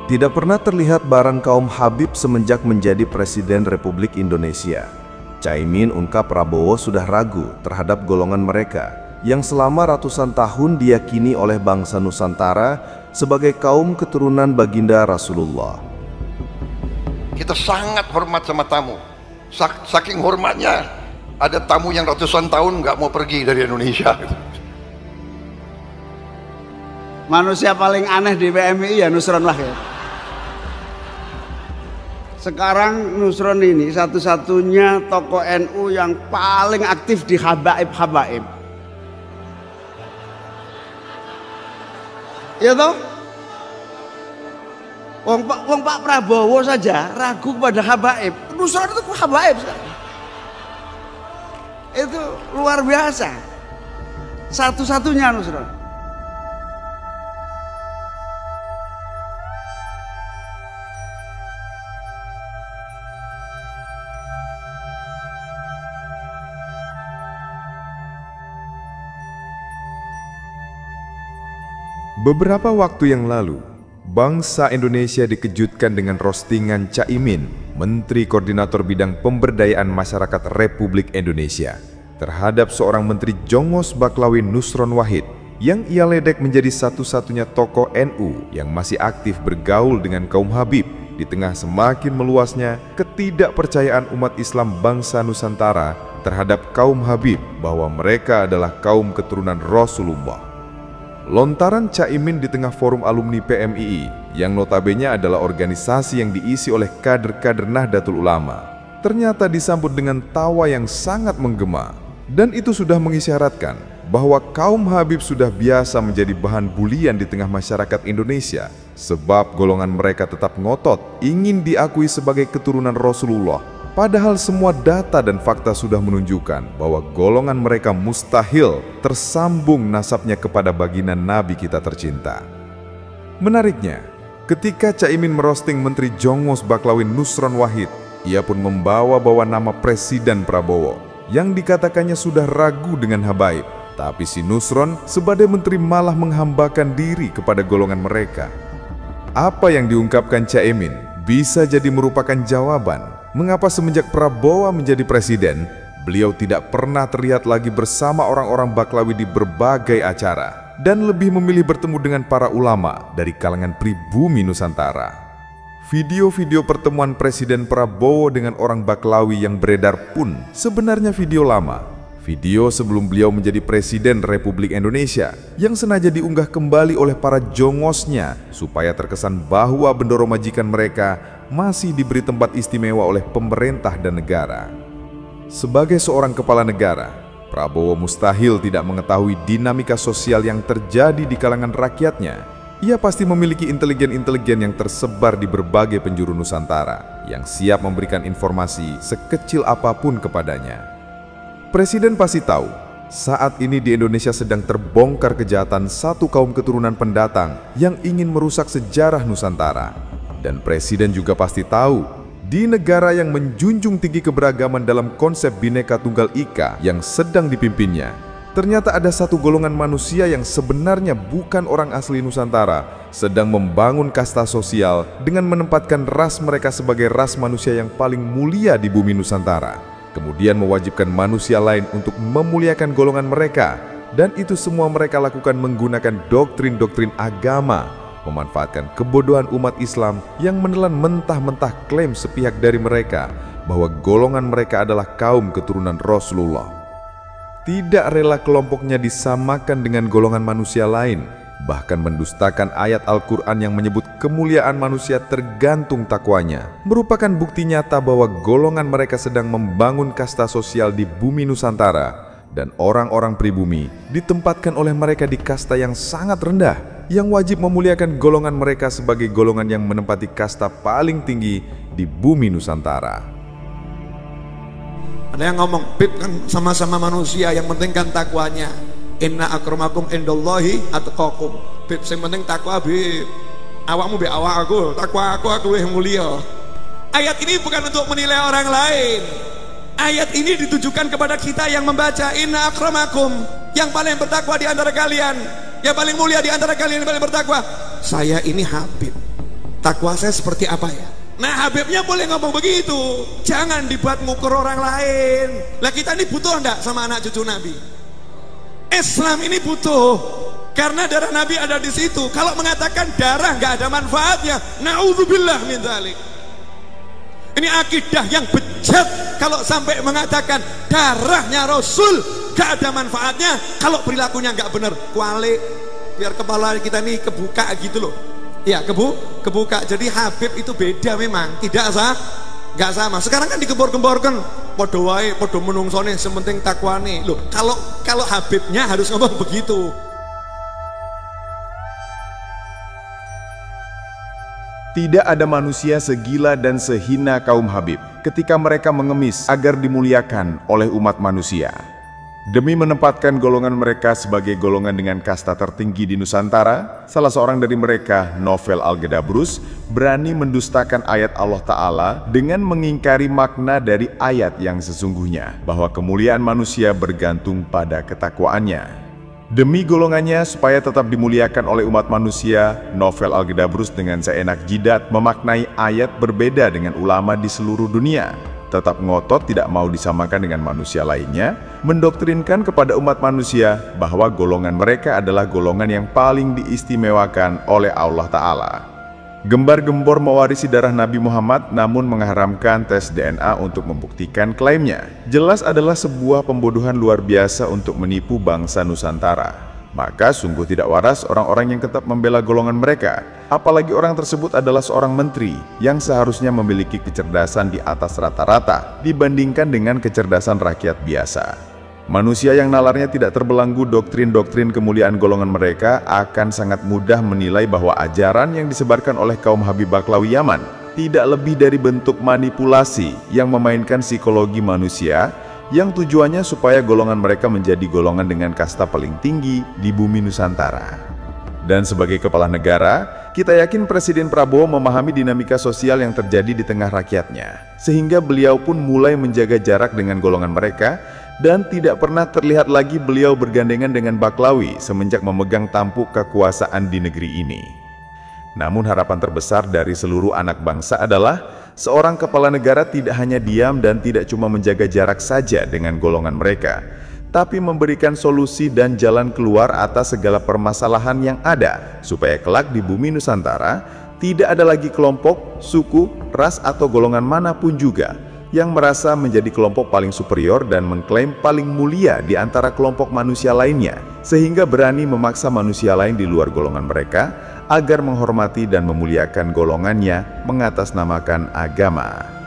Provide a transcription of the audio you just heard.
Tidak pernah terlihat barang kaum Habib semenjak menjadi Presiden Republik Indonesia. Caimin ungkap Prabowo sudah ragu terhadap golongan mereka yang selama ratusan tahun diyakini oleh bangsa Nusantara sebagai kaum keturunan baginda Rasulullah. Kita sangat hormat sama tamu. Saking hormatnya, ada tamu yang ratusan tahun nggak mau pergi dari Indonesia. Manusia paling aneh di PMI ya Nusron Wahid. Sekarang Nusron ini satu-satunya tokoh NU yang paling aktif di habaib-habaib. Ya toh? Wong Pak Prabowo saja ragu kepada habaib. Nusron itu habaib. Itu luar biasa. Satu-satunya Nusron. Beberapa waktu yang lalu, bangsa Indonesia dikejutkan dengan roastingan Caimin, Menteri Koordinator Bidang Pemberdayaan Masyarakat Republik Indonesia, terhadap seorang Menteri Jongos Baklawi Nusron Wahid yang ia ledek menjadi satu-satunya tokoh NU yang masih aktif bergaul dengan kaum Habib di tengah semakin meluasnya ketidakpercayaan umat Islam bangsa Nusantara terhadap kaum Habib bahwa mereka adalah kaum keturunan Rasulullah. Lontaran Caimin di tengah forum alumni PMII yang notabene adalah organisasi yang diisi oleh kader-kader Nahdlatul Ulama ternyata disambut dengan tawa yang sangat menggema, dan itu sudah mengisyaratkan bahwa kaum Habib sudah biasa menjadi bahan bulian di tengah masyarakat Indonesia sebab golongan mereka tetap ngotot ingin diakui sebagai keturunan Rasulullah. Padahal semua data dan fakta sudah menunjukkan bahwa golongan mereka mustahil tersambung nasabnya kepada baginda Nabi kita tercinta. Menariknya, ketika Caimin merosting Menteri Jongos Baklawi Nusron Wahid, ia pun membawa-bawa nama Presiden Prabowo yang dikatakannya sudah ragu dengan habaib. Tapi si Nusron sebagai menteri malah menghambakan diri kepada golongan mereka. Apa yang diungkapkan Caimin bisa jadi merupakan jawaban mengapa semenjak Prabowo menjadi presiden, beliau tidak pernah terlihat lagi bersama orang-orang Baklawi di berbagai acara dan lebih memilih bertemu dengan para ulama dari kalangan pribumi Nusantara. Video-video pertemuan Presiden Prabowo dengan orang Baklawi yang beredar pun sebenarnya video lama. Video sebelum beliau menjadi Presiden Republik Indonesia yang sengaja diunggah kembali oleh para jongosnya supaya terkesan bahwa bendoro majikan mereka masih diberi tempat istimewa oleh pemerintah dan negara. Sebagai seorang kepala negara, Prabowo mustahil tidak mengetahui dinamika sosial yang terjadi di kalangan rakyatnya. Ia pasti memiliki intelijen-intelijen yang tersebar di berbagai penjuru Nusantara yang siap memberikan informasi sekecil apapun kepadanya. Presiden pasti tahu, saat ini di Indonesia sedang terbongkar kejahatan satu kaum keturunan pendatang yang ingin merusak sejarah Nusantara. Dan Presiden juga pasti tahu, di negara yang menjunjung tinggi keberagaman dalam konsep Bhinneka Tunggal Ika yang sedang dipimpinnya, ternyata ada satu golongan manusia yang sebenarnya bukan orang asli Nusantara, sedang membangun kasta sosial dengan menempatkan ras mereka sebagai ras manusia yang paling mulia di bumi Nusantara. Kemudian mewajibkan manusia lain untuk memuliakan golongan mereka, dan itu semua mereka lakukan menggunakan doktrin-doktrin agama, memanfaatkan kebodohan umat Islam yang menelan mentah-mentah klaim sepihak dari mereka bahwa golongan mereka adalah kaum keturunan Rasulullah. Tidak rela kelompoknya disamakan dengan golongan manusia lain, bahkan mendustakan ayat Al-Quran yang menyebut kemuliaan manusia tergantung takwanya, merupakan bukti nyata bahwa golongan mereka sedang membangun kasta sosial di bumi Nusantara, dan orang-orang pribumi ditempatkan oleh mereka di kasta yang sangat rendah, yang wajib memuliakan golongan mereka sebagai golongan yang menempati kasta paling tinggi di bumi Nusantara. Ada yang ngomong, Bib kan sama-sama manusia, yang penting kan takwanya. Inna akramakum indallahi atqakum. Bib, sing penting takwa, Bib. Awakmu be awak aku, takwa aku yang mulia. Ayat ini bukan untuk menilai orang lain. Ayat ini ditujukan kepada kita yang membaca. Inna akramakum, yang paling bertakwa di antara kalian, yang paling mulia di antara kalian yang paling bertakwa. Saya ini Habib. Takwa saya seperti apa ya? Nah, Habibnya boleh ngomong begitu. Jangan dibuat ngukur orang lain. Lah kita ini butuh enggak sama anak cucu Nabi? Islam ini butuh. Karena darah Nabi ada di situ. Kalau mengatakan darah nggak ada manfaatnya, naudzubillah min dzalik. Ini akidah yang bejat kalau sampai mengatakan darahnya Rasul nggak ada manfaatnya kalau perilakunya nggak benar. Kualik, biar kepala kita ini kebuka gitu loh. Ya kebuka. Jadi Habib itu beda memang, tidak nggak sama. Sekarang kan dikembor-gemborkan, podo wae, podo menungsone, sementing takwane. Loh, kalau Habibnya harus ngomong begitu. Tidak ada manusia segila dan sehina kaum Habib ketika mereka mengemis agar dimuliakan oleh umat manusia. Demi menempatkan golongan mereka sebagai golongan dengan kasta tertinggi di Nusantara, salah seorang dari mereka, Novel Al-Gedabrus, berani mendustakan ayat Allah Ta'ala dengan mengingkari makna dari ayat yang sesungguhnya, bahwa kemuliaan manusia bergantung pada ketakwaannya. Demi golongannya supaya tetap dimuliakan oleh umat manusia, Novel Al-Gedabrus dengan seenak jidat memaknai ayat berbeda dengan ulama di seluruh dunia. Tetap ngotot tidak mau disamakan dengan manusia lainnya, mendoktrinkan kepada umat manusia bahwa golongan mereka adalah golongan yang paling diistimewakan oleh Allah Ta'ala. Gembar-gembor mewarisi darah Nabi Muhammad namun mengharamkan tes DNA untuk membuktikan klaimnya. Jelas adalah sebuah pembodohan luar biasa untuk menipu bangsa Nusantara. Maka sungguh tidak waras orang-orang yang tetap membela golongan mereka. Apalagi orang tersebut adalah seorang menteri yang seharusnya memiliki kecerdasan di atas rata-rata dibandingkan dengan kecerdasan rakyat biasa. Manusia yang nalarnya tidak terbelenggu doktrin-doktrin kemuliaan golongan mereka akan sangat mudah menilai bahwa ajaran yang disebarkan oleh kaum Habib Baklawi Yaman tidak lebih dari bentuk manipulasi yang memainkan psikologi manusia, yang tujuannya supaya golongan mereka menjadi golongan dengan kasta paling tinggi di bumi Nusantara. Dan sebagai kepala negara, kita yakin Presiden Prabowo memahami dinamika sosial yang terjadi di tengah rakyatnya, sehingga beliau pun mulai menjaga jarak dengan golongan mereka, dan tidak pernah terlihat lagi beliau bergandengan dengan Baklawi semenjak memegang tampuk kekuasaan di negeri ini. Namun harapan terbesar dari seluruh anak bangsa adalah seorang kepala negara tidak hanya diam dan tidak cuma menjaga jarak saja dengan golongan mereka, tapi memberikan solusi dan jalan keluar atas segala permasalahan yang ada, supaya kelak di bumi Nusantara tidak ada lagi kelompok, suku, ras atau golongan manapun juga yang merasa menjadi kelompok paling superior dan mengklaim paling mulia di antara kelompok manusia lainnya, sehingga berani memaksa manusia lain di luar golongan mereka agar menghormati dan memuliakan golongannya mengatasnamakan agama.